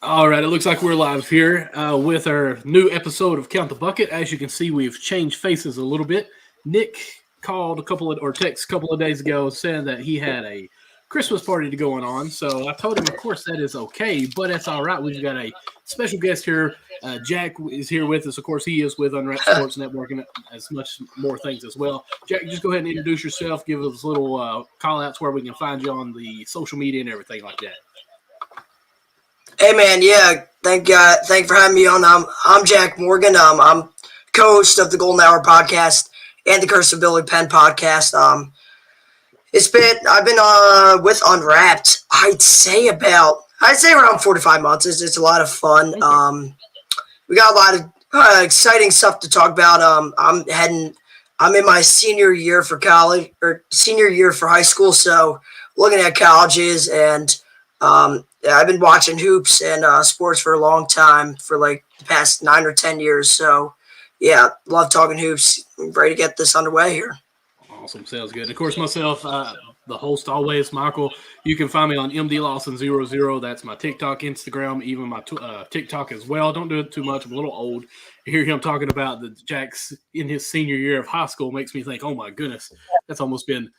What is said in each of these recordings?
All right, it looks like we're live here with our new episode of Count the Bucket. As you can see, we've changed faces a little bit. Nick called text a couple of days ago saying that he had a Christmas party to going on. So I told him, of course, that is okay, but that's all right. We've got a special guest here. Jack is here with us. Of course, he is with Unwrapped Sports Network and as much more things as well. Jack, just go ahead and introduce yourself. Give us little call outs where we can find you on the social media and everything like that. Hey man, yeah, thank you for having me on. I'm Jack Morgan. I'm co-host of the Golden Hour podcast and the Curse of Billy Penn podcast. I've been with Unwrapped. I'd say around 4 to 5 months. It's a lot of fun. Okay. We got a lot of exciting stuff to talk about. I'm in my senior year for college or senior year for high school, so looking at colleges and I've been watching hoops and sports for a long time, for like the past 9 or 10 years. So, yeah, love talking hoops. I'm ready to get this underway here. Awesome. Sounds good. Of course, myself, the host always, Michael. You can find me on MDLawson00. That's my TikTok, Instagram, even my TikTok as well. Don't do it too much. I'm a little old. Hear him talking about the Jack's in his senior year of high school makes me think, oh, my goodness, that's almost been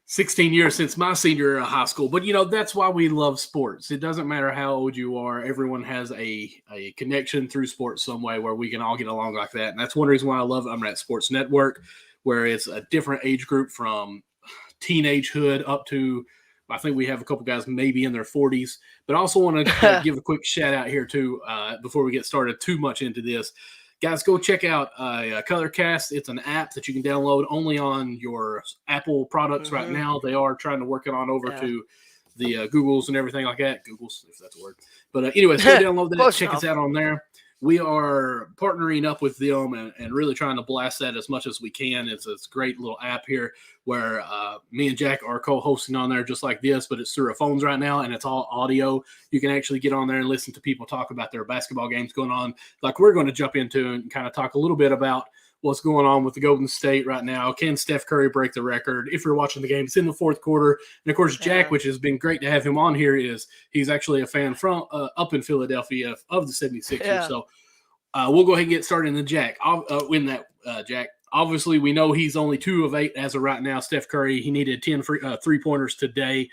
16 years since my senior year of high school. But, that's why we love sports. It doesn't matter how old you are. Everyone has a connection through sports some way where we can all get along like that. And that's one reason why I love Unwrapped Sports Network, where it's a different age group from teenagehood up to, I think we have a couple guys maybe in their 40s. But I also want to give a quick shout out here, too, before we get started too much into this. Guys, go check out Colorcast. It's an app that you can download only on your Apple products right now. They are trying to work it on over to the Googles and everything like that. Googles, if that's a word. But anyways, go download that. Check us out on there. We are partnering up with them and really trying to blast that as much as we can. It's a great little app here where me and Jack are co-hosting on there just like this, but it's through our phones right now, and it's all audio. You can actually get on there and listen to people talk about their basketball games going on, like we're going to jump into and kind of talk a little bit about what's going on with the Golden State right now. Can Steph Curry break the record? If you're watching the game, it's in the fourth quarter. And, of course, Jack, which has been great to have him on here, he's actually a fan from up in Philadelphia of the 76ers. Yeah. So we'll go ahead and get started in the Jack. Jack. Obviously, we know he's only 2 of 8 as of right now. Steph Curry, he needed 10 three-pointers today.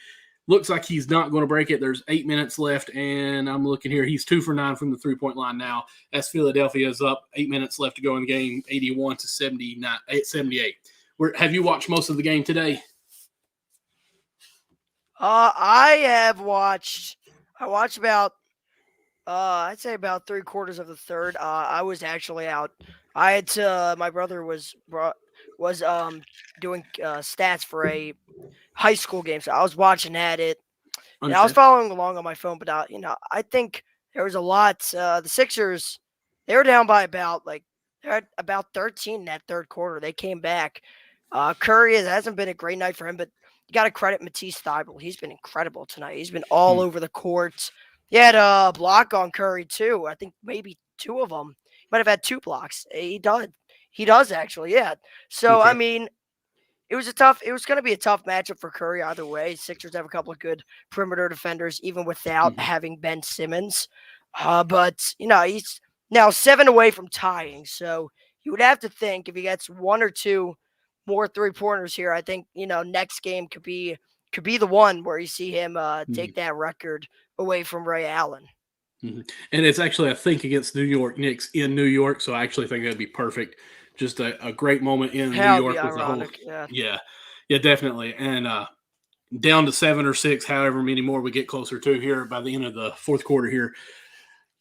Looks like he's not going to break it. There's 8 minutes left, and I'm looking here. He's 2 for 9 from the three-point line now. As Philadelphia is up, 8 minutes left to go in the game, 81-78. Have you watched most of the game today? I watched about I'd say about 3/4 of the third. I was actually out. My brother was doing stats for a high school game, so I was watching at it. And I was following along on my phone, but I think there was a lot. The Sixers, they were down by about 13 in that third quarter. They came back. Curry hasn't been a great night for him, but you got to credit Matisse Thybulle. He's been incredible tonight. He's been all over the court. He had a block on Curry too. I think maybe 2 of them. He might have had 2 blocks. He does actually, yeah. So okay. I mean, it was going to be a tough matchup for Curry either way. Sixers have a couple of good perimeter defenders, even without having Ben Simmons. But he's now 7 away from tying. So you would have to think if he gets 1 or 2 more 3-pointers here, I think next game could be the one where you see him take that record away from Ray Allen. And it's actually, I think, against New York Knicks in New York, so I actually think that'd be perfect. Just a great moment in New York with ironic, the whole. Yeah, definitely. And down to 7 or 6, however many more we get closer to here by the end of the fourth quarter here.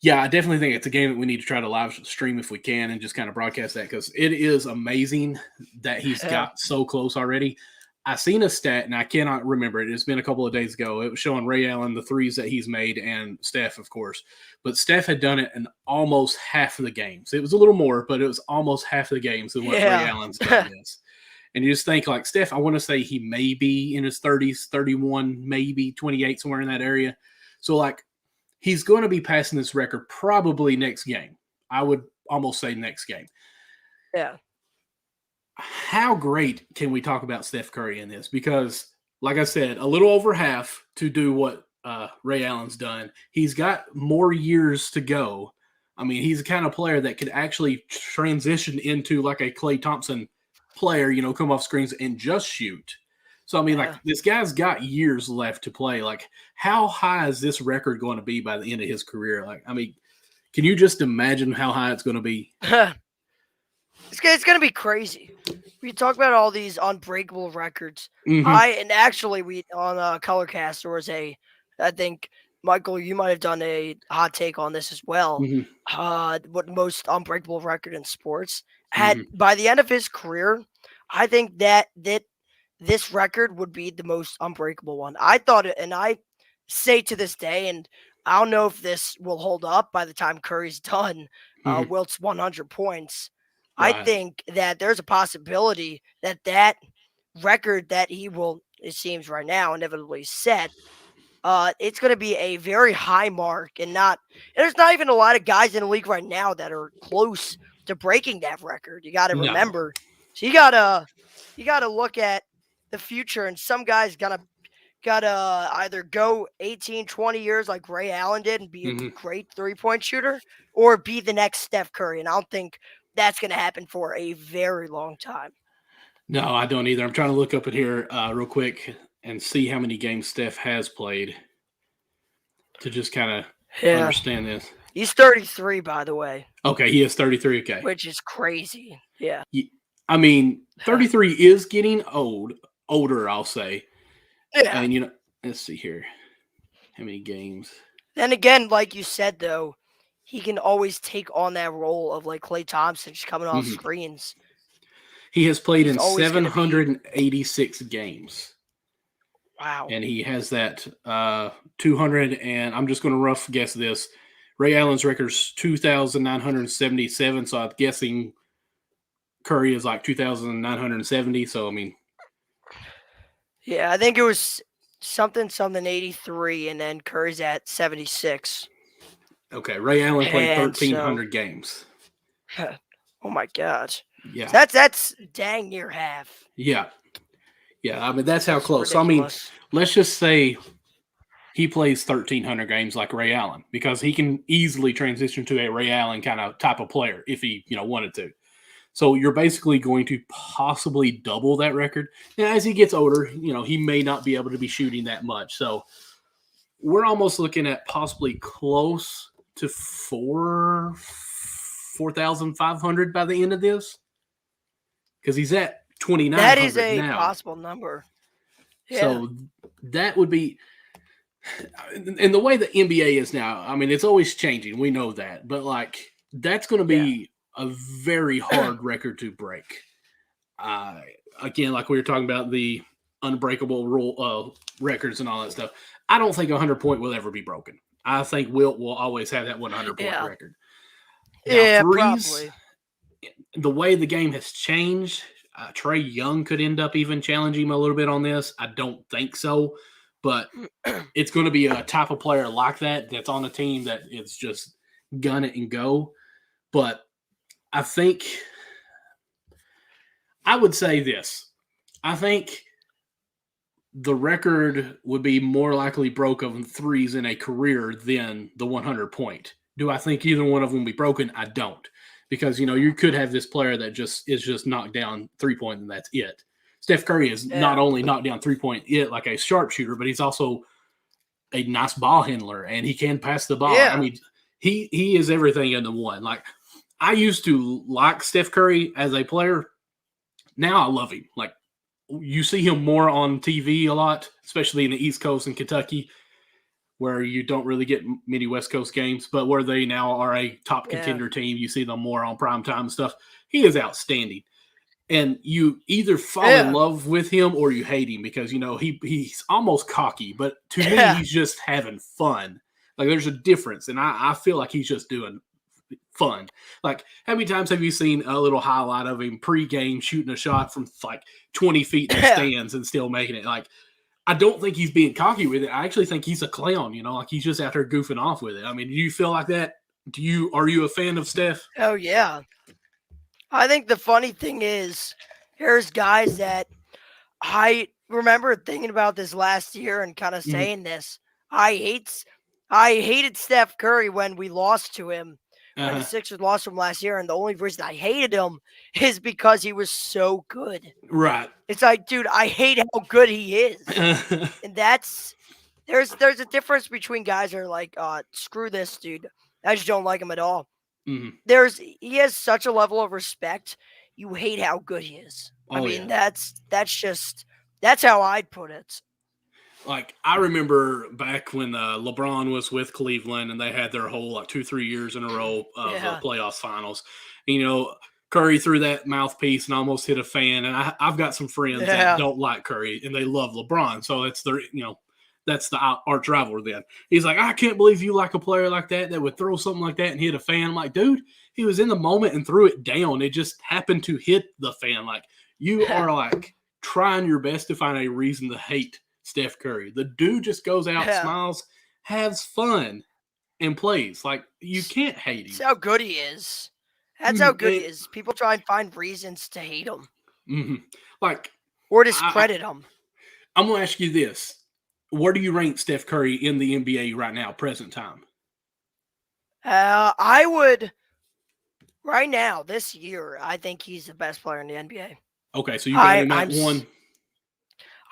Yeah, I definitely think it's a game that we need to try to live stream if we can and just kind of broadcast that, because it is amazing that he's got so close already. I seen a stat, and I cannot remember it. It's been a couple of days ago. It was showing Ray Allen, the threes that he's made, and Steph, of course. But Steph had done it in almost half of the games. It was a little more, but it was almost half of the games than what Ray Allen's done this. And you just think, like, Steph, I want to say he may be in his 30s, 31, maybe 28, somewhere in that area. So, like, he's going to be passing this record probably next game. I would almost say next game. Yeah. How great can we talk about Steph Curry in this? Because, like I said, a little over half to do what Ray Allen's done. He's got more years to go. I mean, he's the kind of player that could actually transition into like a Klay Thompson player, come off screens and just shoot. So, I mean, like, this guy's got years left to play. Like, how high is this record going to be by the end of his career? Like, I mean, can you just imagine how high it's going to be? It's going to be crazy. We talk about all these unbreakable records. Mm-hmm. We on Colorcast, there was I think, Michael, you might have done a hot take on this as well. Mm-hmm. What most unbreakable record in sports. Mm-hmm. By the end of his career, I think that this record would be the most unbreakable one. I thought it, and I say to this day, and I don't know if this will hold up by the time Curry's done, Wilt's 100 points. Right. I think that there's a possibility that record that he will, it seems right now, inevitably set, it's going to be a very high mark, and there's not even a lot of guys in the league right now that are close to breaking that record. You got to remember. So you got to look at the future, and some guys gotta either go 18, 20 years like Ray Allen did and be a great 3-point shooter, or be the next Steph Curry. And I don't think that's going to happen for a very long time. No, I don't either. I'm trying to look up at here real quick and see how many games Steph has played to just kind of understand this. He's 33, by the way. Okay, he is 33. Okay. Which is crazy. Yeah. I mean, 33 is getting older, I'll say. Yeah. And, let's see here. How many games? Then again, like you said, though, he can always take on that role of like Klay Thompson just coming off screens. He has played in 786 games. Wow. And he has that 200, and I'm just going to rough guess this. Ray Allen's record is 2,977, so I'm guessing Curry is like 2,970, so I mean. Yeah, I think it was something 83, and then Curry's at 76. Okay, Ray Allen played 1,300 games. Oh my gosh. Yeah. So that's dang near half. Yeah. Yeah, I mean, that's how close. So, I mean, let's just say he plays 1,300 games like Ray Allen, because he can easily transition to a Ray Allen kind of type of player if he, wanted to. So you're basically going to possibly double that record. And as he gets older, he may not be able to be shooting that much. So we're almost looking at possibly close to 4,500 by the end of this, because he's at 2,900 now. That is a possible number. Yeah. So that would be, and the way the NBA is now, I mean, it's always changing. We know that, but like, that's going to be a very hard record to break. Again, like we were talking about the unbreakable rule records and all that stuff. I don't think 100 point will ever be broken. I think Wilt will always have that 100 point record. Now, probably. The way the game has changed, Trae Young could end up even challenging him a little bit on this. I don't think so, but it's going to be a type of player like that's on a team that it's just gun it and go. But I think I would say this. I think the record would be more likely broke of threes in a career than the 100 point. Do I think either one of them will be broken? I don't. Because, you could have this player that is just knocked down 3-point and that's it. Steph Curry is not only knocked down 3-point like a sharpshooter, but he's also a nice ball handler, and he can pass the ball. Yeah. I mean, he is everything in the one. Like, I used to like Steph Curry as a player. Now I love him. Like, you see him more on TV a lot, especially in the East Coast and Kentucky, where you don't really get many West Coast games, but where they now are a top contender team, you see them more on primetime and stuff. He is outstanding. And you either fall in love with him or you hate him, because, he's almost cocky, but to me, he's just having fun. Like, there's a difference, and I feel like he's just doing fun. Like, how many times have you seen a little highlight of him pregame shooting a shot from like 20 feet in the stands and still making it? Like, I don't think he's being cocky with it. I actually think he's a clown, like he's just out there goofing off with it. I mean, do you feel like that? Are you a fan of Steph? Oh yeah. I think the funny thing is, there's guys that I remember thinking about this last year and kind of saying this. I hated Steph Curry when we lost to him. When the Uh-huh. Sixers lost him last year, and the only reason I hated him is because he was so good. Right. It's like, dude, I hate how good he is. And there's a difference between guys that are like, screw this dude. I just don't like him at all. Mhm. He has such a level of respect. You hate how good he is. I Oh, mean, yeah. that's how I'd put it. Like, I remember back when LeBron was with Cleveland and they had their whole 2-3 years in a row of Yeah. playoffs finals. You know, Curry threw that mouthpiece and almost hit a fan. And I've got some friends Yeah. that don't like Curry and they love LeBron. So it's their, that's the arch rival then. He's like, I can't believe you like a player like that would throw something like that and hit a fan. I'm like, dude, he was in the moment and threw it down. It just happened to hit the fan. Like, you are like trying your best to find a reason to hate Steph Curry. The dude just goes out, smiles, has fun, and plays. Like, you can't hate him. That's how good he is. That's how good he is. People try and find reasons to hate him. Mm-hmm. Like, or discredit him. I'm going to ask you this. Where do you rank Steph Curry in the NBA right now, present time? I would, right now, this year, I think he's the best player in the NBA. Okay, so you got him at one.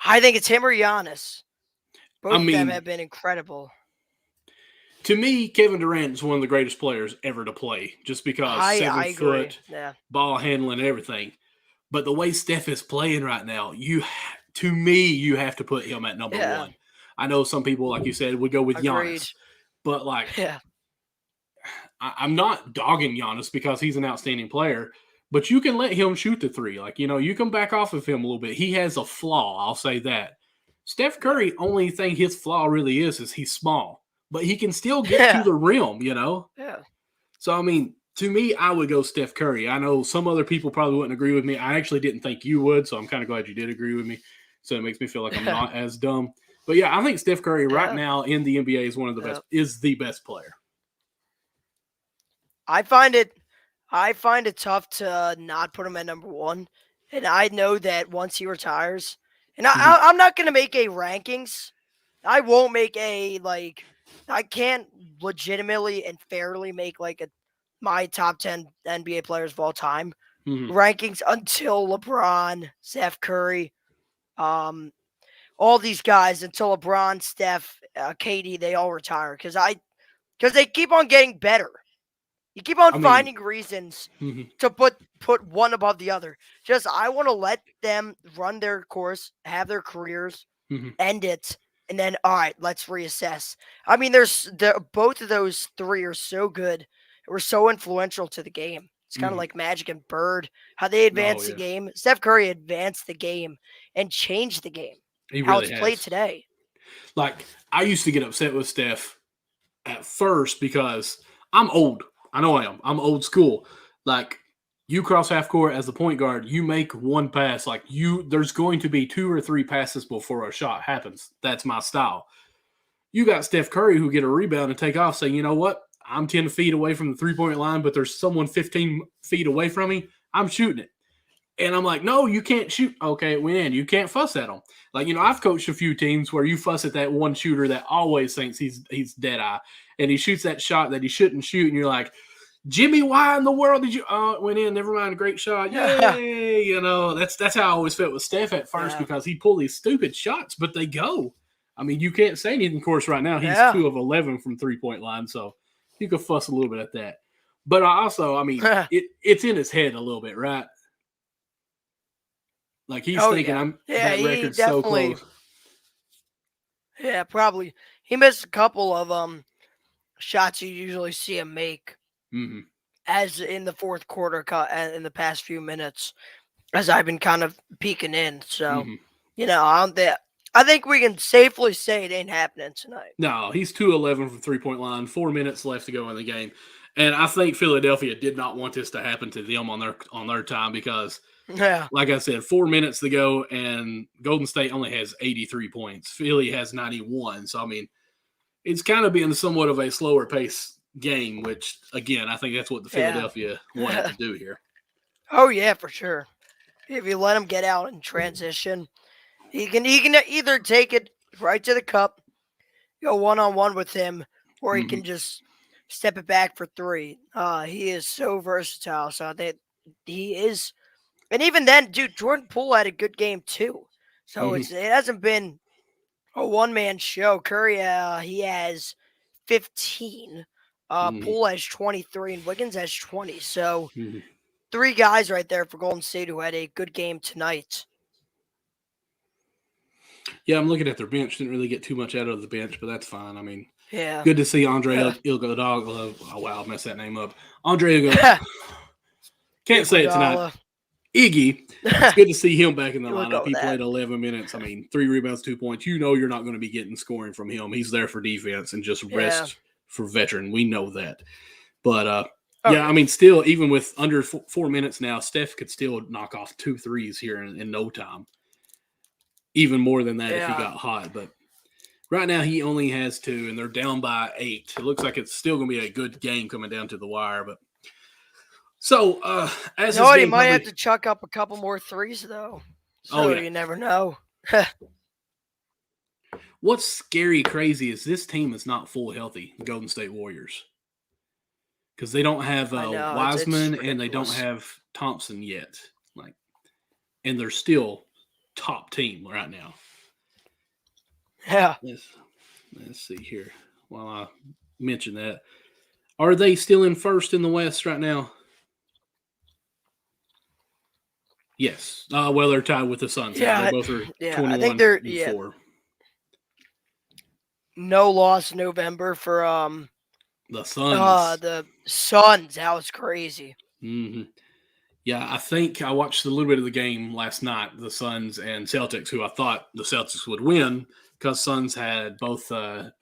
I think it's him or Giannis. Both of them have been incredible. To me, Kevin Durant is one of the greatest players ever to play, just because 7 foot, ball handling, everything. But the way Steph is playing right now, you have to put him at number one. I know some people, like you said, would go with Giannis. But, I'm not dogging Giannis because he's an outstanding player. But you can let him shoot the three. Like, you can back off of him a little bit. He has a flaw, I'll say that. Steph Curry, only thing his flaw really is he's small. But he can still get to the rim, Yeah. So, I mean, to me, I would go Steph Curry. I know some other people probably wouldn't agree with me. I actually didn't think you would, so I'm kind of glad you did agree with me. So it makes me feel like I'm not as dumb. But, yeah, I think Steph Curry right now in the NBA is one of the best, is the best player. I find it tough to not put him at number one. And I know that once he retires, and I'm not going to make a rankings. I won't make I can't legitimately and fairly make my top 10 NBA players of all time rankings until LeBron, Steph Curry, all these guys, until LeBron, Steph, KD, they all retire because they keep on getting better. You keep on finding reasons to put one above the other. I want to let them run their course, have their careers, end it, and then, all right, let's reassess. I mean, both of those three are so good. We're so influential to the game. It's kind of like Magic and Bird, how they advanced the game. Steph Curry advanced the game and changed the game. How it's played today. Like, I used to get upset with Steph at first because I'm old. I know I am. I'm old school. Like, you cross half court as the point guard, you make one pass. Like, there's going to be 2 or 3 passes before a shot happens. That's my style. You got Steph Curry who get a rebound and take off, saying, you know what? I'm 10 feet away from the 3-point line, but there's someone 15 feet away from me. I'm shooting it. And I'm like, no, you can't shoot. Okay, it went in. You can't fuss at them. Like, I've coached a few teams where you fuss at that one shooter that always thinks he's dead eye. And he shoots that shot that he shouldn't shoot. And you're like, Jimmy, why in the world did you? Oh, it went in. Never mind. Great shot. Yay. That's how I always felt with Steph at first because he pulled these stupid shots, but they go. I mean, you can't say anything. Of course, right now he's 2 of 11 from 3-point line. So you could fuss a little bit at that. But also, it's in his head a little bit, right? Like, he's thinking, that record's so close. Yeah, probably. He missed a couple of shots you usually see him make, as in the fourth quarter in the past few minutes, as I've been kind of peeking in. So, I think we can safely say it ain't happening tonight. No, he's 2-11 from 3-point line, 4 minutes left to go in the game. And I think Philadelphia did not want this to happen to them on their time because – like I said, 4 minutes to go, and Golden State only has 83 points. Philly has 91. So, I mean, it's kind of been somewhat of a slower pace game, which, again, I think that's what the Philadelphia wanted to do here. Oh, yeah, for sure. If you let him get out in transition, he can either take it right to the cup go one-on-one with him, or he Mhm. can just step it back for three. He is so versatile. So that he is, and even then, dude, Jordan Poole had a good game too. So Mhm. it hasn't been a one-man show. Curry, he has 15. Mhm. Poole has 23, and Wiggins has 20. So Mhm. three guys right there for Golden State who had a good game tonight. Yeah, I'm looking at their bench. Didn't really get too much out of the bench, but that's fine. I mean, Yeah. good to see Andre Iguodala. Oh wow, I messed that name up. Andre Iguodala. Can't say it tonight. Iguodala. Iggy. It's good to see him back in the We'll go lineup. with He that. played 11 minutes. I mean, 3 rebounds, 2 points. You know you're not going to be getting scoring from him. He's there for defense and just rest for veteran. We know that. But yeah, I mean, still, even with under 4 minutes now, Steph could still knock off 2 threes here in no time. Even more than that if he got hot. But right now he only has 2, and they're down by 8. It looks like it's still going to be a good game coming down to the wire. But so as you know what, he game might probably, have to chuck up a couple more threes though. So you never know. What's scary crazy is this team is not full healthy, the Golden State Warriors. Because they don't have Wiseman and they don't have Thompson yet. And they're still top team right now. Yeah. Let's see here. While I mention that. Are they still in first in the West right now? Yes. Well, they're tied with the Suns. Yeah, They both are 21 I think they're and 4. No loss November for the Suns. The Suns. That was crazy. Mm-hmm. Yeah, I think I watched a little bit of the game last night, the Suns and Celtics, who I thought the Celtics would win because Suns had both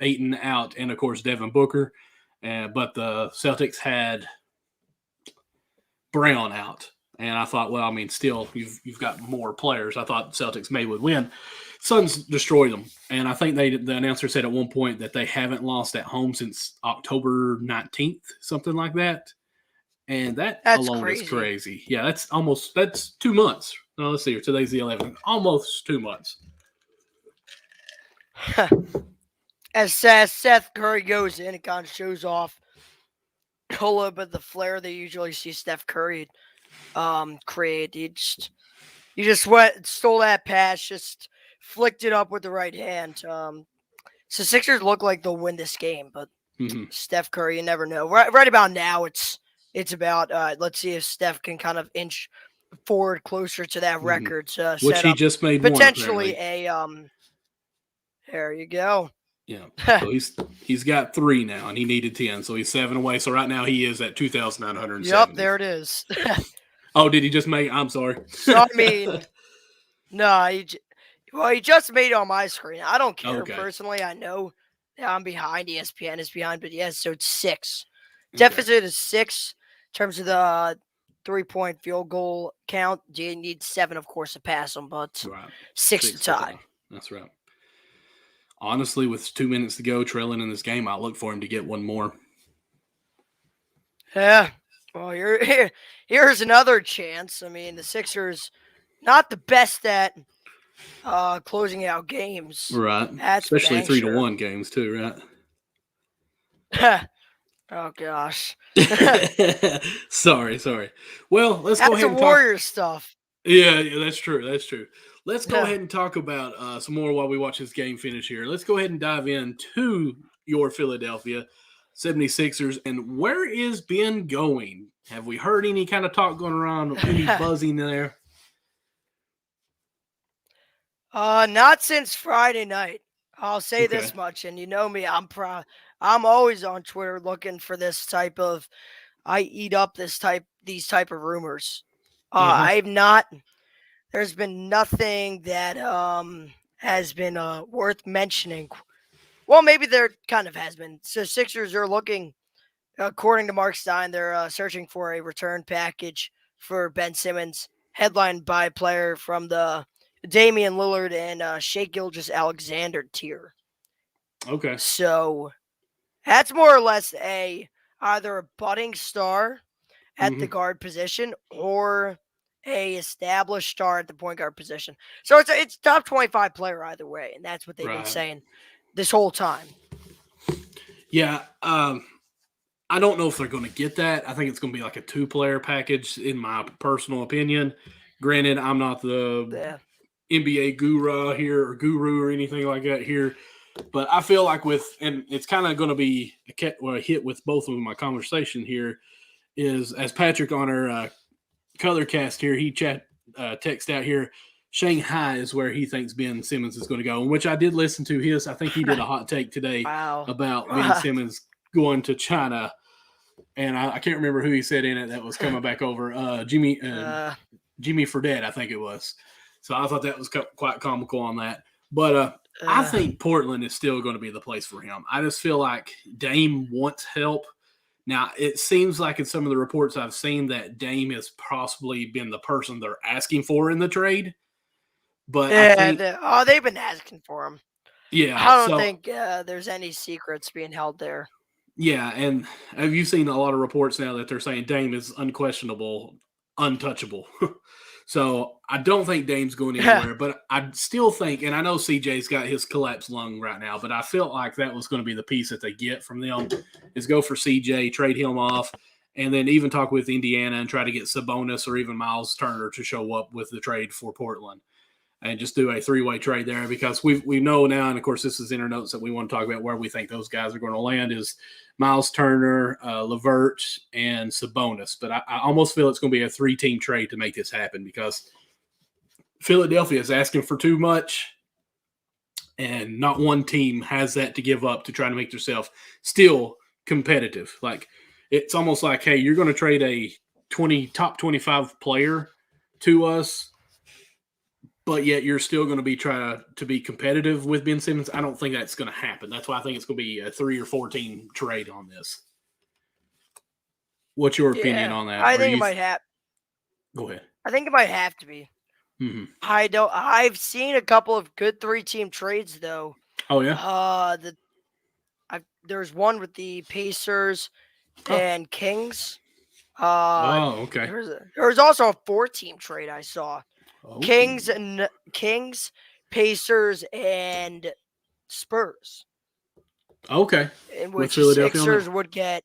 Ayton out and, of course, Devin Booker. But the Celtics had Brown out. And I thought, well, I mean, still, you've got more players. I thought Celtics may would win. Suns destroyed them. And I think the announcer said at one point that they haven't lost at home since October 19th, something like that. And that's alone crazy. Is crazy. Yeah, that's 2 months. No, let's see here. Today's the 11th. Almost 2 months. As Seth Curry goes in, it kind of shows off a little bit of the flair that you usually see Steph Curry create. You just stole that pass, just flicked it up with the right hand. So Sixers look like they'll win this game, but Steph Curry, you never know. Right about now, it's about let's see if Steph can kind of inch forward closer to that record. Which he just made potentially one, there you go. Yeah, so he's got 3 now, and he needed 10, so he's 7 away. So right now he is at 2,970. Yep, there it is. Oh, did he just make? I'm sorry. So, I mean, no, he just made it on my screen. I don't care personally. I know that I'm behind. ESPN is behind, but yes, so it's 6. Deficit is 6 in terms of the 3-point field goal count. You need 7, of course, to pass them, but 6 to tie. That's right. Honestly, with 2 minutes to go, trailing in this game, I'll look for him to get one more. Yeah. Well, here's another chance. I mean, the Sixers, not the best at closing out games. Right. Especially 3-1 games, too, right? Oh, gosh. Sorry. Well, let's go ahead and talk. That's Warriors stuff. Yeah, that's true. Let's go ahead and talk about some more while we watch this game finish here. Let's go ahead and dive into your Philadelphia 76ers. And where is Ben going? Have we heard any kind of talk going around, any buzzing there? Not since Friday night. I'll say this much, and you know me, I'm always on Twitter looking for this type of, I eat up these type of rumors. I've not. There's been nothing that has been worth mentioning. Well, maybe there kind of has been. So Sixers are looking, according to Mark Stein, they're searching for a return package for Ben Simmons, headlined by a player from the Damian Lillard and Shai Gilgeous-Alexander tier. Okay. So that's more or less either a budding star at the guard position or a established star at the point guard position. So it's top 25 player either way, and that's what they've been saying this whole time. Yeah. I don't know if they're going to get that. I think it's going to be like a 2-player package, in my personal opinion. Granted, I'm not the Yeah. NBA guru or anything like that here, but I feel like and it's kind of going to be a hit with both of my conversation here is as Patrick on our Colorcast here, he text out here, Shanghai is where he thinks Ben Simmons is going to go, which I did listen to his. I think he did a hot take today about Ben Simmons going to China. And I can't remember who he said in it that was coming back over. Jimmy Fredette, I think it was. So I thought that was quite comical on that. But I think Portland is still going to be the place for him. I just feel like Dame wants help. Now, it seems like in some of the reports I've seen that Dame has possibly been the person they're asking for in the trade. But they've been asking for him. Yeah. I don't think there's any secrets being held there. Yeah, and have you seen a lot of reports now that they're saying Dame is unquestionable, untouchable? So I don't think Dame's going anywhere, but I still think, and I know CJ's got his collapsed lung right now, but I felt like that was going to be the piece that they get from them is go for CJ, trade him off, and then even talk with Indiana and try to get Sabonis or even Miles Turner to show up with the trade for Portland. And just do a 3-way trade there because we know now, and of course this is in our notes that we want to talk about where we think those guys are going to land is Miles Turner, LeVert, and Sabonis. But I almost feel it's going to be a 3-team trade to make this happen because Philadelphia is asking for too much, and not one team has that to give up to try to make themselves still competitive. Like it's almost like, hey, you're going to trade a top 25 player to us, but yet you're still going to be trying to be competitive with Ben Simmons. I don't think that's going to happen. That's why I think it's going to be a 3 or 4 team trade on this. What's your opinion on that? I think it might have. Go ahead. I think it might have to be. Mm-hmm. I've seen a couple of good 3-team trades though. Oh yeah. There's one with the Pacers and Kings. Okay. There's also a 4-team trade I saw. Oh. Kings, Pacers, and Spurs. Okay. In which the Sixers would get,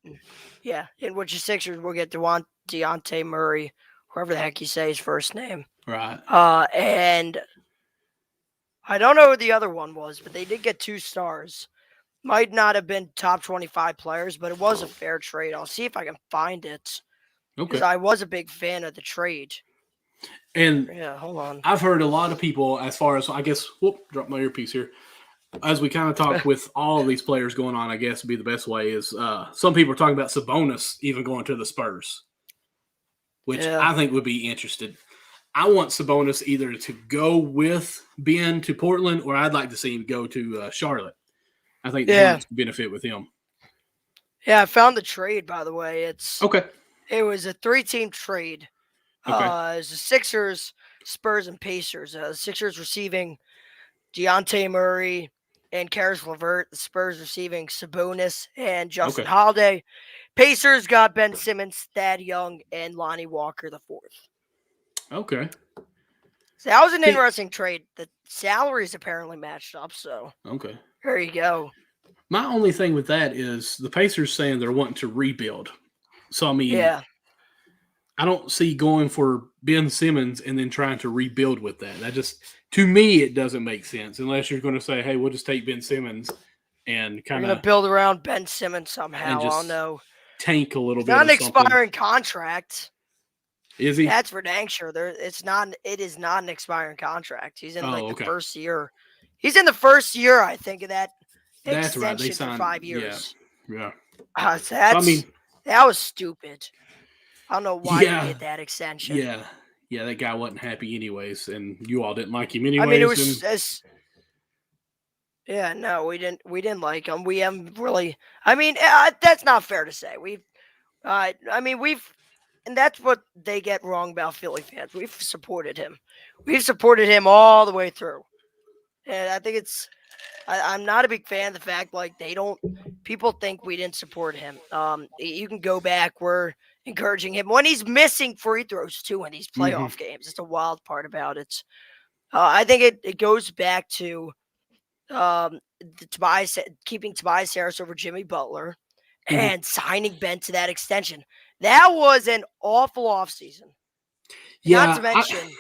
Dejounte Murray, whoever the heck you say his first name. Right. And I don't know who the other one was, but they did get 2 stars. Might not have been top 25 players, but it was a fair trade. I'll see if I can find it. Okay. Because I was a big fan of the trade. And yeah, hold on. I've heard a lot of people, as far as I guess, drop my earpiece here. As we kind of talk with all of these players going on, I guess would be the best way is some people are talking about Sabonis even going to the Spurs, which I think would be interested. I want Sabonis either to go with Ben to Portland, or I'd like to see him go to Charlotte. I think that's a benefit with him. Yeah, I found the trade, by the way. Okay. It was a 3-team trade. Okay. It was the Sixers, Spurs, and Pacers. The Sixers receiving Dejounte Murray and Caris LeVert. The Spurs receiving Sabonis and Justin Holiday. Pacers got Ben Simmons, Thad Young, and Lonnie Walker the 4th. Okay. So that was an interesting trade. The salaries apparently matched up, so okay. There you go. My only thing with that is the Pacers saying they're wanting to rebuild. So, I mean, I don't see going for Ben Simmons and then trying to rebuild with that. That just, to me, it doesn't make sense unless you're going to say, hey, we'll just take Ben Simmons and kind of. We're going to build around Ben Simmons somehow. I don't know. Tank a little bit. Not an expiring contract. Is he? That's for dang sure. It is not an expiring contract. He's in the first year. He's in the first year, I think, of that extension right. They signed, for 5 years. Yeah. That was stupid. I don't know why they did that extension. Yeah. Yeah, that guy wasn't happy anyways, and you all didn't like him anyways. I mean, it was we didn't like him. We haven't really. I mean, that's not fair to say. And that's what they get wrong about Philly fans. We've supported him. We've supported him all the way through. And I think I'm not a big fan of the fact people think we didn't support him. You can go back. We're encouraging him when he's missing free throws too in these playoff games. It's the wild part about it. I think it goes back to keeping Tobias Harris over Jimmy Butler Mhm. and signing Ben to that extension. That was an awful offseason. Not to Yeah, mention,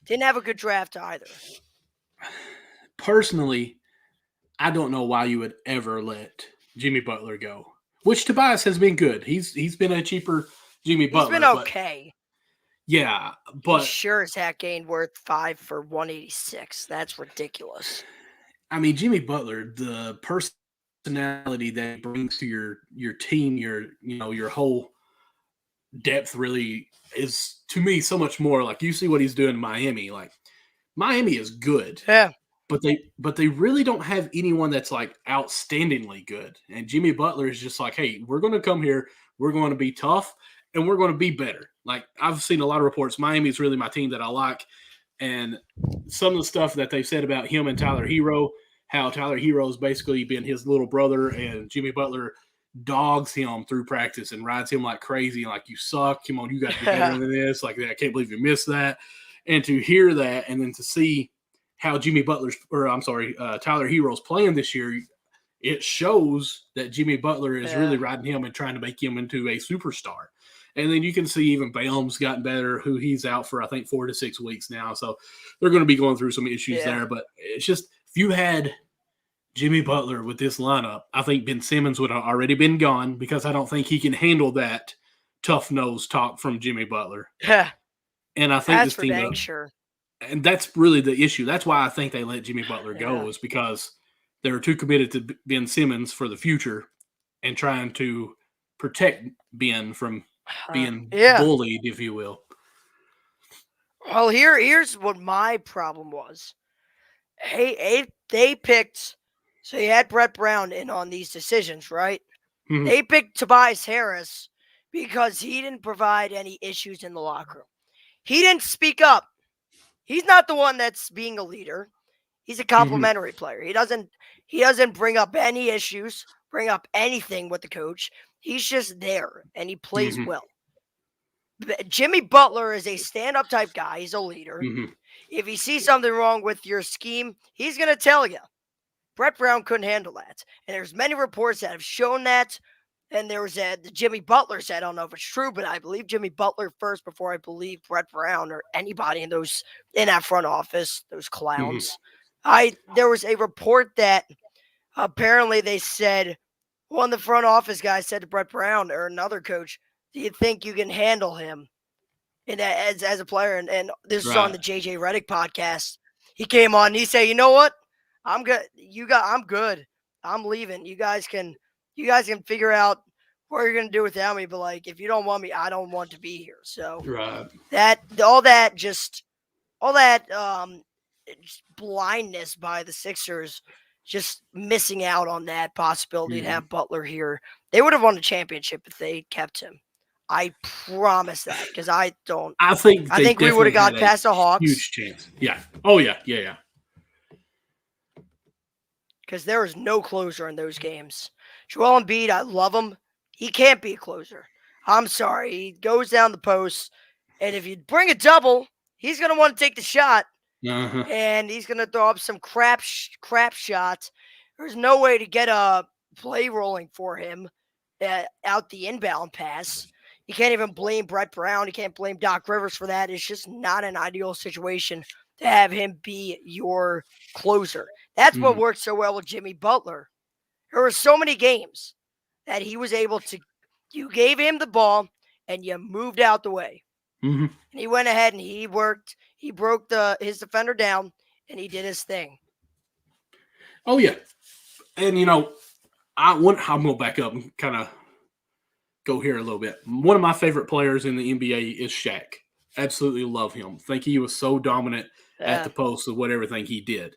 didn't have a good draft either. personally, I don't know why you would ever let Jimmy Butler go. Which Tobias has been good. He's been a cheaper Jimmy He's Butler. been okay. Yeah, He but sure as heck ain't worth 5 for 186. That's ridiculous. I mean, Jimmy Butler, the personality that he brings to your team, your whole depth really is to me so much more. Like you see what he's doing in Miami. Like Miami is good, Yeah. but they really don't have anyone that's like outstandingly good. And Jimmy Butler is just like, hey, we're going to come here, we're going to be tough, and we're going to be better. Like I've seen a lot of reports. Miami is really my team that I like, and some of the stuff that they've said about him and Tyler Hero, how Tyler Hero's basically been his little brother, and Jimmy Butler dogs him through practice and rides him like crazy, like you suck. Come on, you got to be better than this. Like I can't believe you missed that. And to hear that, and then to see how Tyler Hero's playing this year, it shows that Jimmy Butler is really riding him and trying to make him into a superstar. And then you can see even Baum's gotten better, who he's out for, I think, 4 to 6 weeks now. So they're going to be going through some issues there. But it's just, if you had Jimmy Butler with this lineup, I think Ben Simmons would have already been gone because I don't think he can handle that tough nose talk from Jimmy Butler. Yeah. And I think That's this for team, dang sure. And that's really the issue. That's why I think they let Jimmy Butler go, is because they were too committed to Ben Simmons for the future and trying to protect Ben from being bullied, if you will. Well, here's what my problem was. Hey, they picked, so you had Brett Brown in on these decisions, right? Mhm. They picked Tobias Harris because he didn't provide any issues in the locker room. He didn't speak up. He's not the one that's being a leader. He's a complimentary player. He doesn't bring up any issues, bring up anything with the coach. He's just there, and he plays well. Jimmy Butler is a stand-up type guy. He's a leader. If he sees something wrong with your scheme, he's going to tell you. Brett Brown couldn't handle that. And there's many reports that have shown that. And there was the Jimmy Butler said, I don't know if it's true, but I believe Jimmy Butler first before I believe Brett Brown or anybody in that front office, those clowns. There was a report that apparently they said, one of the front office guys said to Brett Brown or another coach, do you think you can handle him as a player? And this is on the JJ Redick podcast. He came on and he said, you know what? I'm good. I'm good. I'm leaving. You guys can figure out what you're going to do without me. But like, if you don't want me, I don't want to be here. So all that blindness by the Sixers, just missing out on that possibility to have Butler here. They would have won the championship if they kept him. I promise that, because I think we would have got past the Hawks. Huge chance. Yeah. Oh yeah. Because there was no closer in those games. Joel Embiid, I love him. He can't be a closer. I'm sorry. He goes down the post, and if you bring a double, he's going to want to take the shot, and he's going to throw up some crap shots. There's no way to get a play rolling for him out the inbound pass. You can't even blame Brett Brown. You can't blame Doc Rivers for that. It's just not an ideal situation to have him be your closer. That's what worked so well with Jimmy Butler. There were so many games that he was able to, you gave him the ball and you moved out the way. And he went ahead and he worked. He broke his defender down and he did his thing. Oh, yeah. And, I'm going to back up and kind of go here a little bit. One of my favorite players in the NBA is Shaq. Absolutely love him. Think he was so dominant at the post of everything he did.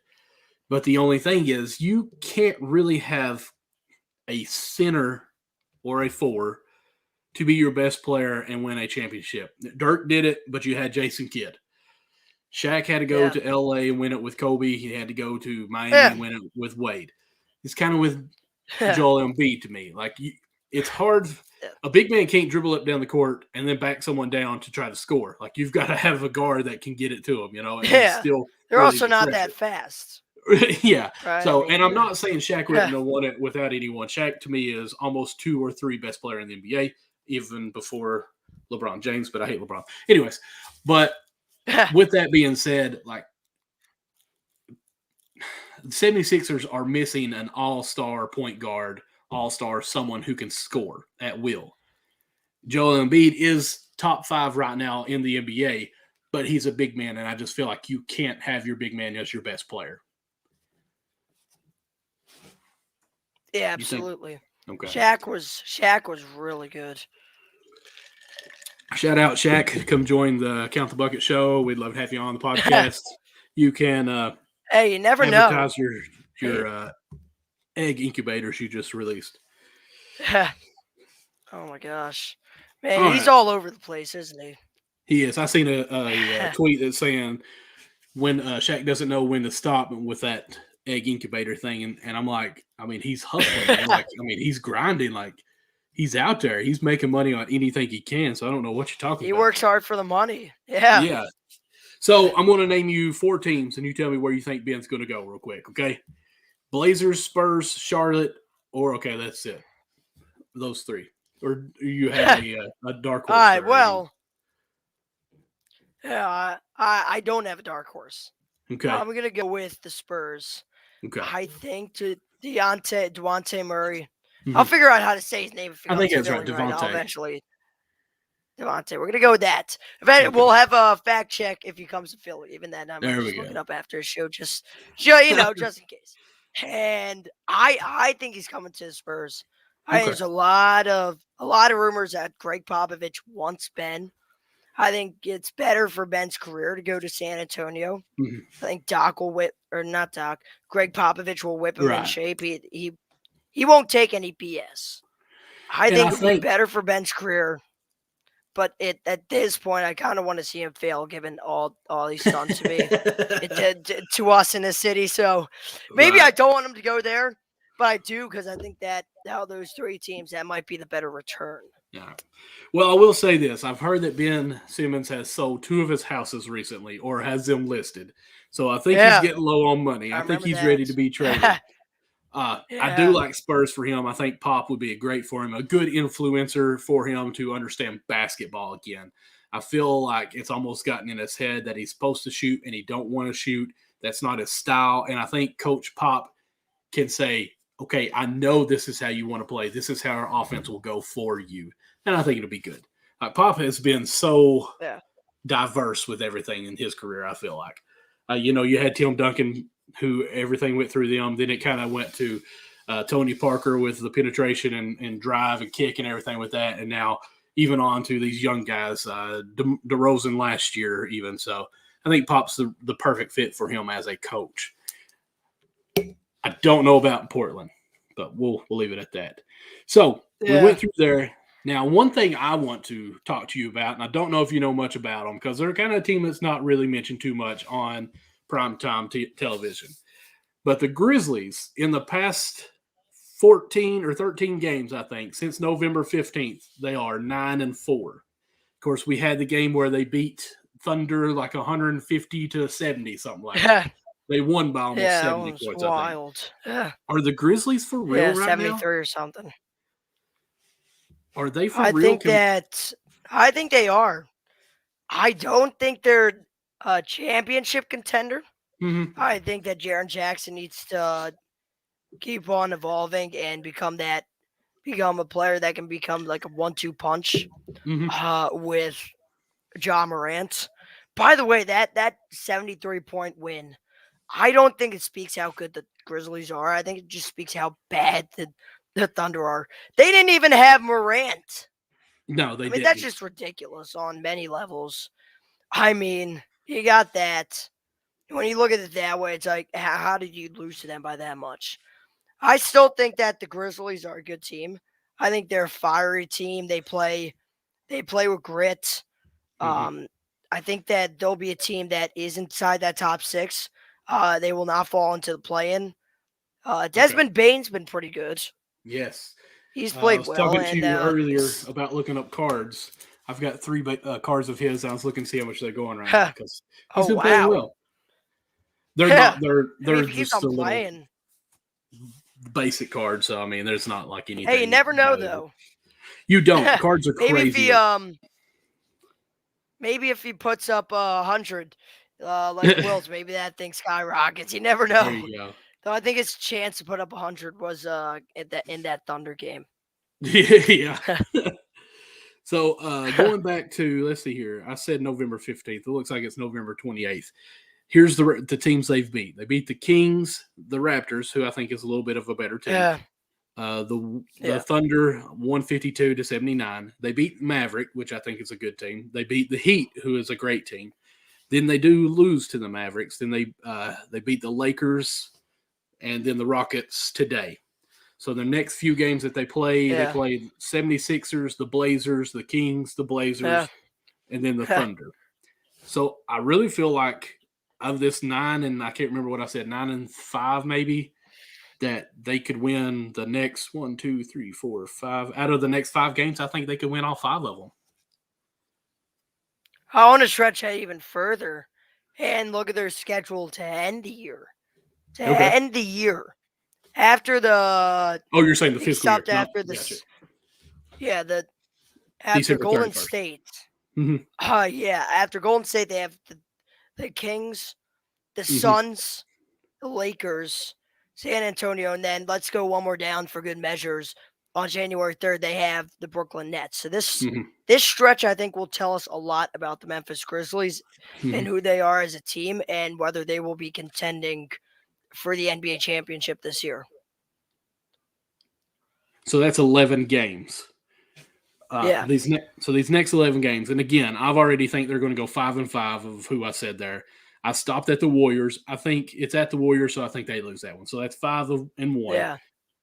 But the only thing is, you can't really have a center or a four to be your best player and win a championship. Dirk did it, but you had Jason Kidd. Shaq had to go to L.A. and win it with Kobe. He had to go to Miami and win it with Wade. It's kind of with Joel Embiid to me. Like, it's hard. A big man can't dribble up down the court and then back someone down to try to score. Like, you've got to have a guard that can get it to him, and still they're also not that fast. Yeah. Right, So, I mean, and I'm not saying Shaq wouldn't have won it without anyone. Shaq to me is almost 2 or 3 best player in the NBA, even before LeBron James. But I hate LeBron. Anyways, but with that being said, like the 76ers are missing an all-star point guard, all-star, someone who can score at will. Joel Embiid is top 5 right now in the NBA, but he's a big man, and I just feel like you can't have your big man as your best player. yeah, absolutely. Okay. Shaq was really good. Shout out Shaq. Come join the Count the Bucket show. We'd love to have you on the podcast. You can Hey, you never know. advertise your egg incubators you just released. Oh my gosh, man, he's all over the place, isn't he? He is. I seen a tweet that's saying when Shaq doesn't know when to stop with that egg incubator thing, and I'm like, I mean, he's hustling. Man. Like, I mean, he's grinding. Like, he's out there. He's making money on anything he can. So I don't know what you're talking about. He works hard for the money. Yeah. Yeah. So I'm going to name you 4 teams, and you tell me where you think Ben's going to go real quick, okay? Blazers, Spurs, Charlotte, or okay, that's it. Those 3. Or do you have a dark horse? All right. Well, yeah, I don't have a dark horse. Okay. I'm gonna go with the Spurs. Okay. I think to Devontae Murray. I'll figure out how to say his name. I think that's right, Devontae. Now, eventually. Devontae. We're gonna go with that. We'll have a fact check if he comes to Philly. Even then, I'm just looking up after his show, just just in case. And I think he's coming to the Spurs. I think there's a lot of rumors that Greg Popovich wants Ben. I think it's better for Ben's career to go to San Antonio. Mm-hmm. I think Greg Popovich will whip him in shape. He won't take any BS. I think it would be better for Ben's career. But at this point, I kind of want to see him fail, given all he's done to me, to us in the city. So maybe I don't want him to go there, but I do because I think that out those 3 teams, that might be the better return. Yeah. Well, I will say this. I've heard that Ben Simmons has sold 2 of his houses recently or has them listed. So I think he's getting low on money. I think he's ready to be traded. I do like Spurs for him. I think Pop would be a great for him, a good influencer for him to understand basketball again. I feel like it's almost gotten in his head that he's supposed to shoot and he don't want to shoot. That's not his style. And I think Coach Pop can say, okay, I know this is how you want to play. This is how our offense will go for you. And I think it'll be good. Pop has been so diverse with everything in his career, I feel like. You had Tim Duncan, who everything went through them. Then it kind of went to Tony Parker with the penetration and drive and kick and everything with that. And now even on to these young guys, DeRozan last year even. So I think Pop's the perfect fit for him as a coach. I don't know about Portland, but we'll leave it at that. So we went through there. Now, one thing I want to talk to you about, and I don't know if you know much about them, because they're kind of a team that's not really mentioned too much on primetime television. But the Grizzlies, in the past 14 or 13 games, I think, since November 15th, they are 9-4. Of course, we had the game where they beat Thunder like 150-70, something like that. They won by almost 70 points, wild. I think. Are the Grizzlies for real right 73 now? or something. Are they for real? I think they are. I don't think they're a championship contender. Mm-hmm. I think that Jaren Jackson needs to keep on evolving and become a player that can become like a 1-2 punch with Ja Morant. By the way, that 73-point win, I don't think it speaks how good the Grizzlies are. I think it just speaks how bad the Thunder are. They didn't even have Morant. No, they didn't. That's just ridiculous on many levels. I mean, you got that. When you look at it that way, it's like, how did you lose to them by that much? I still think that the Grizzlies are a good team. I think they're a fiery team. They play with grit. I think that they'll be a team that is inside that top 6. They will not fall into the play-in. Desmond Bane's been pretty good. Yes. He's played well. I was talking to you earlier about looking up cards. I've got 3 cards of his. I was looking to see how much they're going right now because he's been playing well. They're not. They're he keeps just on a little playing. basic cards. So I mean, there's not like anything. Hey, you never know valuable. though. You don't. Cards are Maybe if crazy. maybe if he puts up 100, like Wills, maybe that thing skyrockets. You never know. There you go. Though I think his chance to put up 100 was in that Thunder game. Yeah. So going back to, let's see here. I said November 15th. It looks like it's November 28th. Here's the teams they've beat. They beat the Kings, the Raptors, who I think is a little bit of a better team. Yeah. The Thunder 152-79. They beat Maverick, which I think is a good team. They beat the Heat, who is a great team. Then they do lose to the Mavericks. Then they beat the Lakers and then the Rockets today. So the next few games that they play 76ers, the Blazers, the Kings, the Blazers, and then the Thunder. So I really feel like of this 9, and I can't remember what I said, 9-5 maybe, that they could win the next 1, 2, 3, 4, 5. Out of the next 5 games, I think they could win all 5 of them. I want to stretch that even further and look at their schedule to end the year. End the year. After the you're saying the fiscal stopped year. after the Gotcha. after December Golden 31st. State. Mhm. After Golden State they have the Kings, the Suns, the Lakers, San Antonio, and then let's go one more down for good measures. On January 3rd, they have the Brooklyn Nets. So this stretch, I think, will tell us a lot about the Memphis Grizzlies and who they are as a team and whether they will be contending for the NBA championship this year. So that's 11 games. These next 11 games, and again, I've already think they're going to go 5-5 of who I said there. I stopped at the Warriors. I think it's at the Warriors, so I think they lose that one. So that's 5-1. Yeah.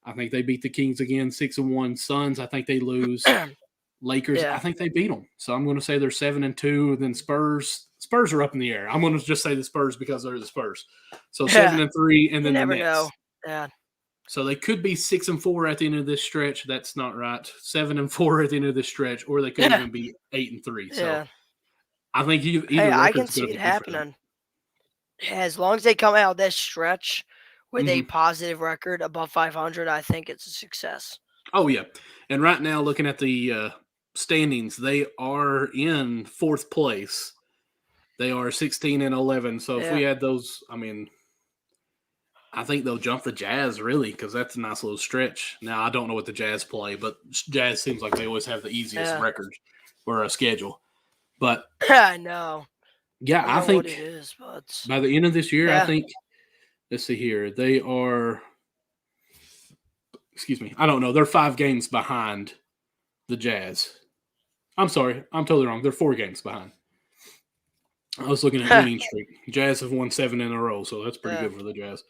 I think they beat the Kings again, 6-1. Suns, I think they lose. Lakers, I think they beat them. So I'm going to say they're 7-2. Then Spurs are up in the air. I'm going to just say the Spurs because they're the Spurs. So 7-3, and then you never the Nets. know. Yeah. So they could be 6-4 at the end of this stretch. That's not right. 7-4 at the end of this stretch, or they could even be 8-3. So I think either I can see it happening. As long as they come out of this stretch with a positive record above 500, I think it's a success. Oh yeah, and right now looking at the standings, they are in 4th place. They are 16-11. So if we had those, I mean, I think they'll jump the Jazz, really, because that's a nice little stretch. Now, I don't know what the Jazz play, but Jazz seems like they always have the easiest record or a schedule. But I know. Yeah, I think what it is, but by the end of this year, I think, let's see here, they are, I don't know. They're 5 games behind the Jazz. I'm sorry. I'm totally wrong. They're 4 games behind. I was looking at winning streak. Jazz have won 7 in a row, so that's pretty good for the Jazz.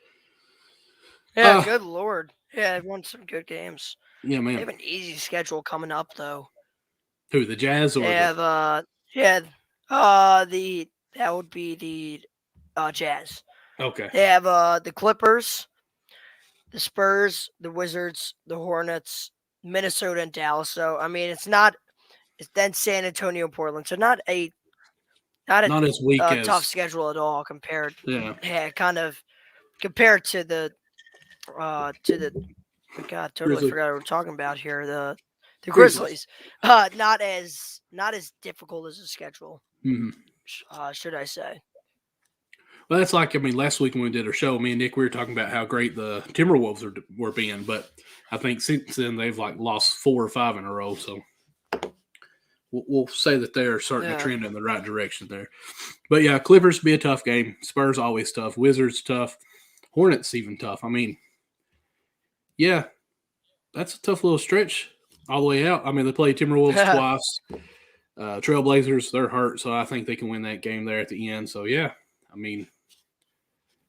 Yeah, good Lord. Yeah, they've won some good games. Yeah, man. They have an easy schedule coming up, though. Who, the Jazz? Or they have, that would be the Jazz. Okay. They have the Clippers, the Spurs, the Wizards, the Hornets, Minnesota, and Dallas. So, I mean, it's then San Antonio, Portland. So not as weak as tough schedule at all compared. Kind of compared to the God, totally Grizzlies. forgot what we're talking about here. The Grizzlies. Not as difficult as a schedule. Should I say? Well, that's like, I mean, last week when we did our show, me and Nick, we were talking about how great the Timberwolves were being, but I think since then they've lost 4 or 5 in a row. So we'll say that they're starting to trend in the right direction there. But yeah, Clippers be a tough game. Spurs always tough. Wizards tough. Hornets even tough. I mean, yeah, that's a tough little stretch all the way out. I mean, they play Timberwolves twice. Trailblazers, they're hurt, so I think they can win that game there at the end. So yeah, I mean,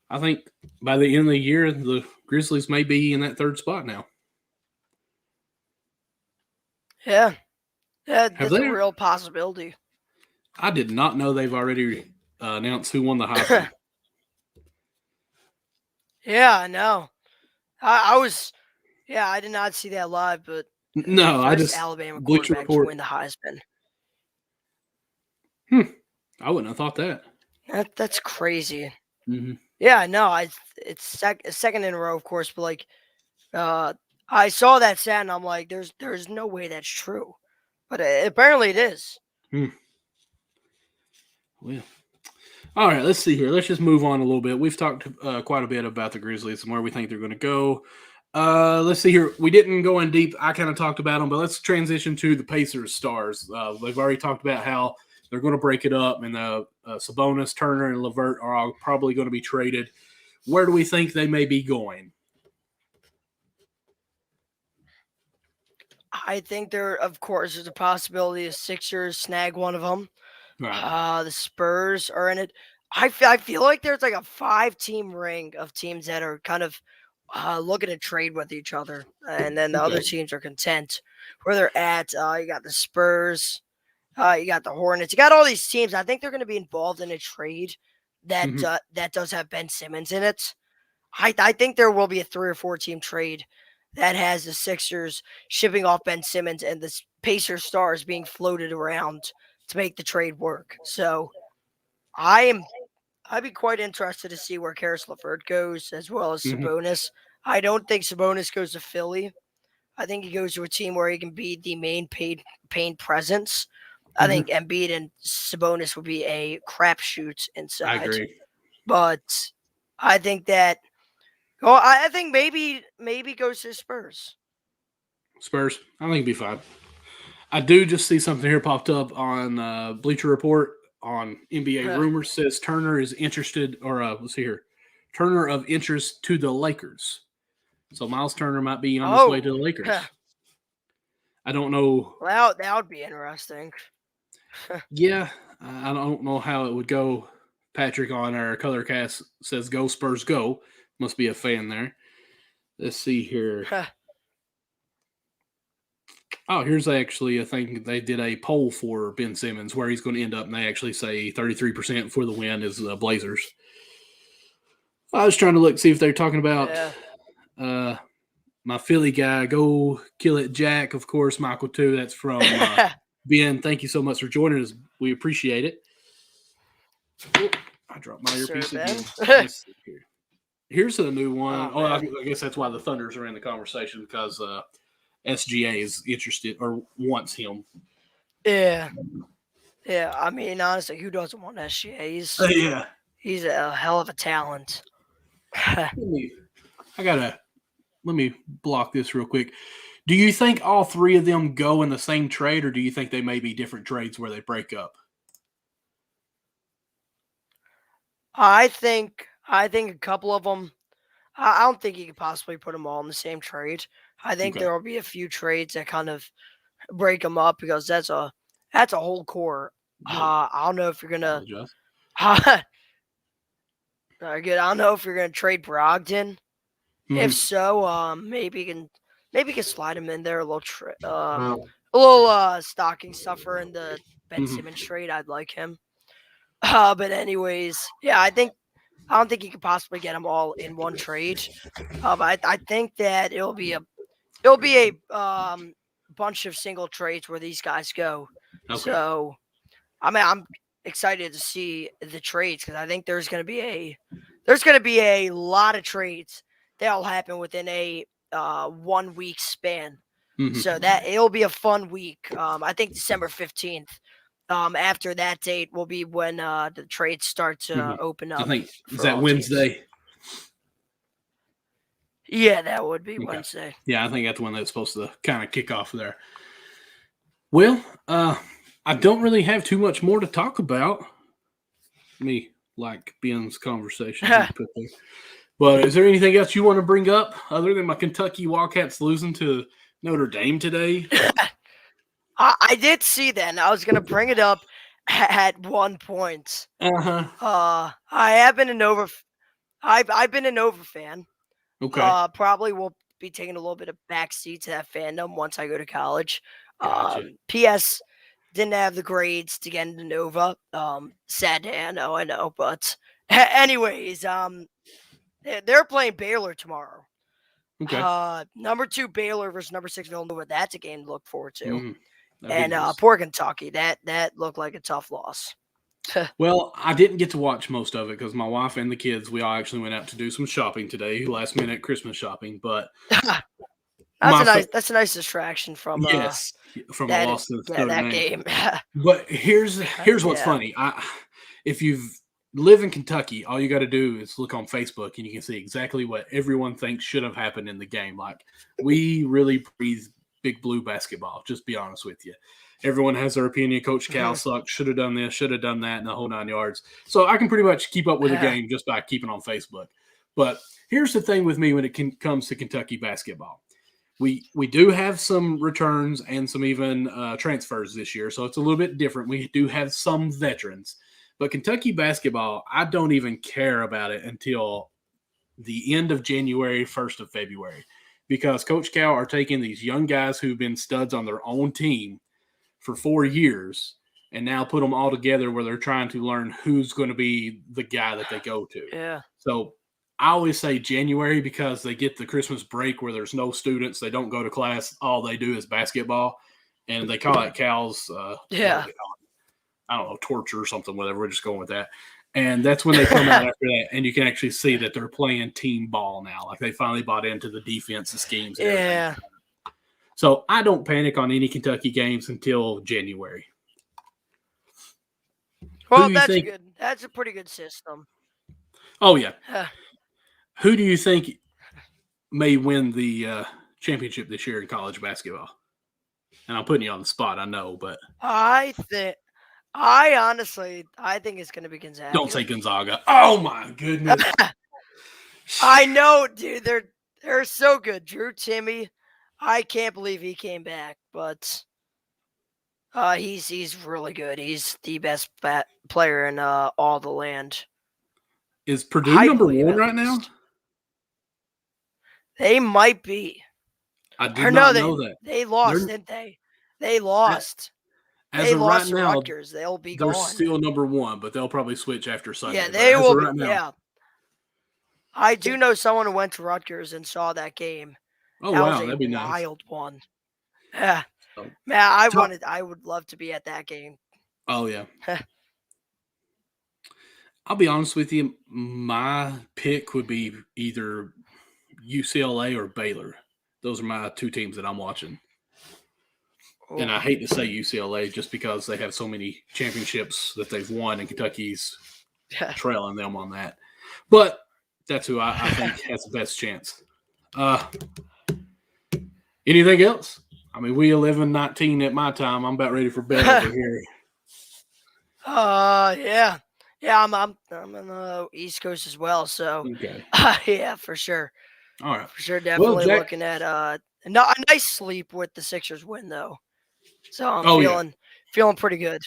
I think by the end of the year, the Grizzlies may be in that 3rd spot now. Yeah, that's a real possibility. I did not know they've already announced who won the Heisman. Yeah, I know. I did not see that live, but no, I just Alabama quarterback to win the Heisman. I wouldn't have thought that. That's crazy. Mm-hmm. Yeah, no, it's second in a row, of course, but like uh I saw that stat and I'm like, there's no way that's true. But apparently it is. Hmm. Well, all right. Let's see here. Let's just move on a little bit. We've talked quite a bit about the Grizzlies and where we think they're going to go. Let's see here. We didn't go in deep. I kind of talked about them, but let's transition to the Pacers stars. They've already talked about how they're going to break it up, and Sabonis, Turner, and LeVert are all probably going to be traded. Where do we think they may be going? I think there, of course, there's a possibility the Sixers snag one of them. Right. The Spurs are in it. I feel like there's like a 5-team ring of teams that are kind of looking to trade with each other, and then the other Okay. teams are content where they're at. You got the Spurs, you got the Hornets, you got all these teams. I think they're going to be involved in a trade that Mhm. that does have Ben Simmons in it. I think there will be a 3 or 4 team trade that has the Sixers shipping off Ben Simmons and the Pacers stars being floated around to make the trade work. So I'd be quite interested to see where Karis LeVert goes as well as Mhm. Sabonis. I don't think Sabonis goes to Philly. I think he goes to a team where he can be the main pain presence. I think Mhm. Embiid and Sabonis would be a crapshoot I inside. agree. But I think that I think maybe goes to the Spurs. Spurs. I think it'd be fine. I do just see something here popped up on Bleacher Report on NBA rumors says Turner is interested, or let's see here, Turner of interest to the Lakers. So Miles Turner might be on his way to the Oh, Lakers. I don't know. well, that would be interesting. Yeah, I don't know how it would go. Patrick on our color cast says "Go Spurs, go!" Must be a fan there. Let's see here. Oh, here's actually a thing. They did a poll for Ben Simmons where he's going to end up, and they actually say 33% for the win is the Blazers. I was trying to look see if they're talking about Yeah. uh, my Philly guy. Go kill it, Jack. Of course, Michael too. That's from Ben. Thank you so much for joining us. We appreciate it. Oh, I dropped my Sir earpiece Ben. again. Let's see here. Here's a new one. Oh, Oh, I man. guess that's why the Thunders are in the conversation because SGA is interested or wants him. Yeah. Yeah. I mean, honestly, who doesn't want SGA? Yeah. He's a hell of a talent. Let me, let me block this real quick. Do you think all three of them go in the same trade, or do you think they may be different trades where they break up? I think a couple of them. I don't think you could possibly put them all in the same trade. I think Okay. there will be a few trades that kind of break them up because that's a whole core. I don't know if you're gonna. Apologize. Very good. I don't know if you're gonna trade Brogdon. If Mm-hmm. so, maybe you can slide him in there a little. A little stocking stuffer in the Ben Mm-hmm. Simmons trade. I'd like him. But anyways, yeah, I don't think you could possibly get them all in one trade. I think that it'll be a bunch of single trades where these guys go. Okay. So I mean, I'm excited to see the trades because I think there's going to be a lot of trades that'll happen within a 1 week span. Mm-hmm. So that it'll be a fun week. I think December 15th. After that date will be when the trades start to open up. I think is for that all teams. Wednesday. Yeah, that would be Okay. Wednesday. Yeah, I think that's when that's supposed to kind of kick off there. Well, I don't really have too much more to talk about. Me like Ben's conversation. But is there anything else you want to bring up other than my Kentucky Wildcats losing to Notre Dame today? I did see that, and I was gonna bring it up at one point. Uh-huh. I have been a Nova. I've been a Nova fan. Okay. Probably will be taking a little bit of backseat to that fandom once I go to college. Gotcha. P.S. Didn't have the grades to get into Nova. Sad day, I know. But anyways, they're playing Baylor tomorrow. Okay. Number 2 Baylor versus number 6 Villanova. That's a game to look forward to. Mhm. That'd be And nice. poor Kentucky. That looked like a tough loss. Well, I didn't get to watch most of it because my wife and the kids, we all actually went out to do some shopping today, last minute Christmas shopping. But That's a nice distraction from yes, from a loss to Notre that Dame. game. But here's what's Yeah. funny. If you live in Kentucky, all you got to do is look on Facebook and you can see exactly what everyone thinks should have happened in the game. Like, we really breathe Big Blue basketball, just be honest with you. Everyone has their opinion. Coach Cal sucked, should have done this, should have done that, and the whole 9 yards. So I can pretty much keep up with the game just by keeping on Facebook. But here's the thing with me when it comes to Kentucky basketball. We do have some returns and some even transfers this year, so it's a little bit different. We do have some veterans. But Kentucky basketball, I don't even care about it until the end of January, 1st of February, because Coach Cal are taking these young guys who've been studs on their own team for 4 years and now put them all together where they're trying to learn who's going to be the guy that they go to. Yeah. So I always say January because they get the Christmas break where there's no students. They don't go to class. All they do is basketball. And they call it Cal's, I don't know, torture or something, whatever. We're just going with that. And that's when they come out after that. And you can actually see that they're playing team ball now. Like, they finally bought into the defensive schemes. And everything. So I don't panic on any Kentucky games until January. Well, that's a pretty good system. Oh, yeah. Who do you think may win the championship this year in college basketball? And I'm putting you on the spot, I know, but I honestly think it's going to be Gonzaga. Don't say Gonzaga. Oh my goodness! I know, dude. They're so good. Drew Timme, I can't believe he came back, but he's really good. He's the best player in all the land. Is Purdue number one right now? They might be. I did not know that. They lost, didn't they? They lost. As of right now, Rutgers. They'll be they're gone. still number one, but they'll probably switch after Sunday. Yeah, they will. Right now, yeah. I do know someone who went to Rutgers and saw that game. Oh, that wow. was That'd be nice. Wild one. Yeah. Man, I would love to be at that game. Oh, yeah. I'll be honest with you. My pick would be either UCLA or Baylor. Those are my two teams that I'm watching. Oh. And I hate to say UCLA just because they have so many championships that they've won, and Kentucky's trailing them on that. But that's who I think has the best chance. Anything else? I mean, we 11-19 at my time. I'm about ready for bed over here. Yeah. Yeah, I'm on the East Coast as well, so okay. Yeah, for sure. All right. For sure, definitely looking at a nice sleep with the Sixers win though. So I'm feeling pretty good.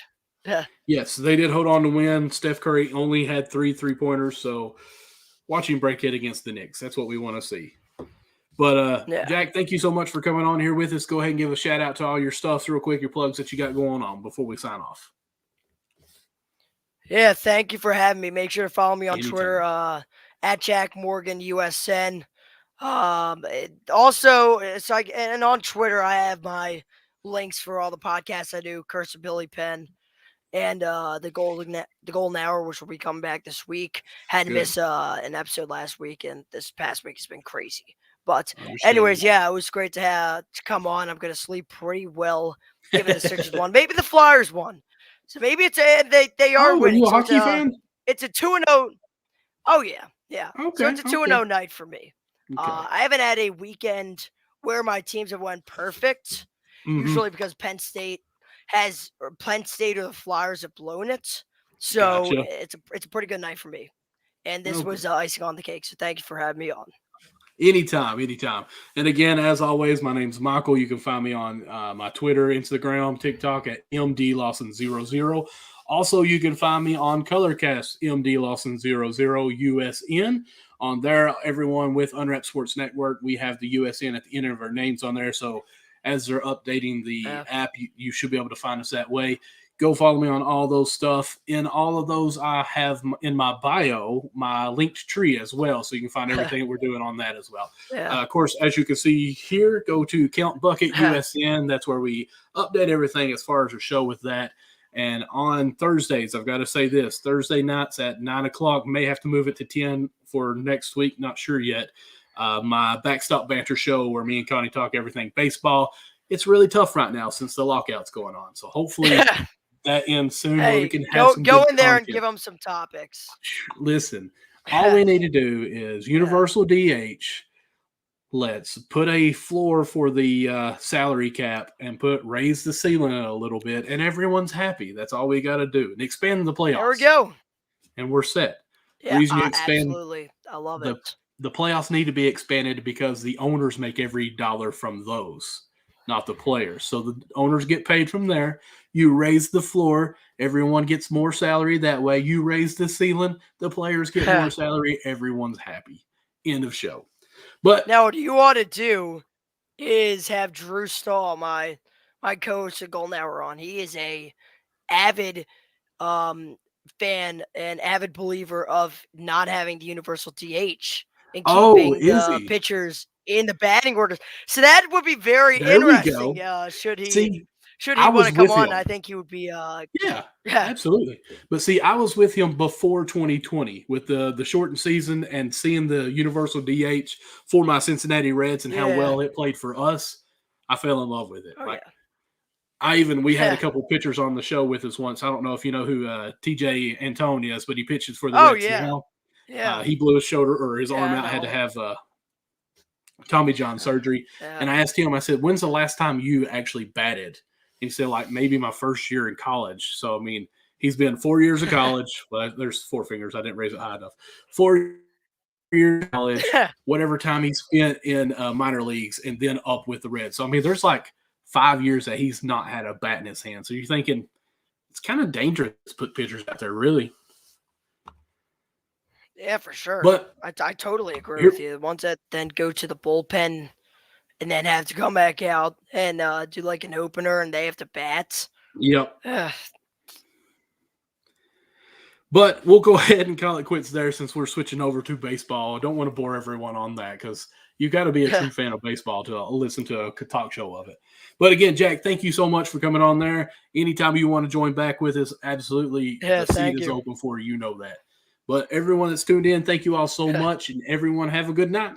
Yeah. Yes, they did hold on to win. Steph Curry only had 3 3-pointers, so watching break hit against the Knicks. That's what we want to see. But Jack, thank you so much for coming on here with us. Go ahead and give a shout out to all your stuff real quick, your plugs that you got going on before we sign off. Yeah, thank you for having me. Make sure to follow me on Twitter at Jack Morgan USN. Also, it's like, and on Twitter I have my links for all the podcasts I do, Curse of Billy Penn, and the Golden Hour, which will be coming back this week. Had to miss an episode last week, and this past week has been crazy. But anyways, yeah, it was great to come on. I'm gonna sleep pretty well, given the Sixers won. Maybe the Flyers won. So maybe it's they are winning. Are you a hockey fan? It's a 2-0. Oh yeah. Okay. So it's a 2-0 night for me. Okay. I haven't had a weekend where my teams have went perfect. Mm-hmm. Usually because Penn State or the Flyers have blown it. So it's a pretty good night for me. And this was icing on the cake. So thank you for having me on. Anytime. And again, as always, my name's Michael. You can find me on my Twitter, Instagram, TikTok at MDLawson00. Also, you can find me on Colorcast, MDLawson00 USN. On there, everyone with Unwrapped Sports Network, we have the USN at the end of our names on there. So as they're updating the app, you should be able to find us that way. Go follow me on all those stuff. In all of those, I have in my bio my linked tree as well, so you can find everything we're doing on that as well. Yeah. Of course, as you can see here, go to Count Bucket USN. That's where we update everything as far as our show with that. And on Thursdays, I've got to say this, Thursday nights at 9 o'clock, may have to move it to 10 for next week. Not sure yet. My Backstop Banter show where me and Connie talk everything baseball. It's really tough right now since the lockout's going on. So hopefully that ends soon where we can have some go good in there content. and give them some topics. Listen, all we need to do is universal DH. Let's put a floor for the salary cap and raise the ceiling a little bit, and everyone's happy. That's all we got to do. And expand the playoffs. There we go. And we're set. Yeah, expand absolutely. I love it. The playoffs need to be expanded because the owners make every dollar from those, not the players. So the owners get paid from there. You raise the floor. Everyone gets more salary that way. You raise the ceiling. The players get more salary. Everyone's happy. End of show. But now, what you want to do is have Drew Stahl, my coach at Golden Hour, on. He is a avid fan and avid believer of not having the universal DH and keeping pitchers in the batting orders. So that would be very interesting. Should he want to come on? I think he would be. Yeah, absolutely. But see, I was with him before 2020 with the shortened season and seeing the universal DH for my Cincinnati Reds and how well it played for us. I fell in love with it. We had a couple pitchers on the show with us once. I don't know if you know who TJ Antone is, but he pitches for the Reds now. Yeah. He blew his shoulder or his arm out, had to have Tommy John surgery. Yeah. And I asked him, I said, when's the last time you actually batted? He said, maybe my first year in college. So, I mean, he's been 4 years of college. Well, there's 4 fingers. I didn't raise it high enough. 4 years of college, whatever time he spent in minor leagues, and then up with the Reds. So, I mean, there's 5 years that he's not had a bat in his hand. So, you're thinking it's kind of dangerous to put pitchers out there, really. Yeah, for sure. But I totally agree with you. The ones that then go to the bullpen and then have to come back out and do an opener and they have to bat. Yep. But we'll go ahead and call it quits there since we're switching over to baseball. I don't want to bore everyone on that because you got to be a true fan of baseball to listen to a talk show of it. But again, Jack, thank you so much for coming on there. Anytime you want to join back with us, absolutely. The seat is open for you. You know that. But everyone that's tuned in, thank you all so much. And everyone have a good night.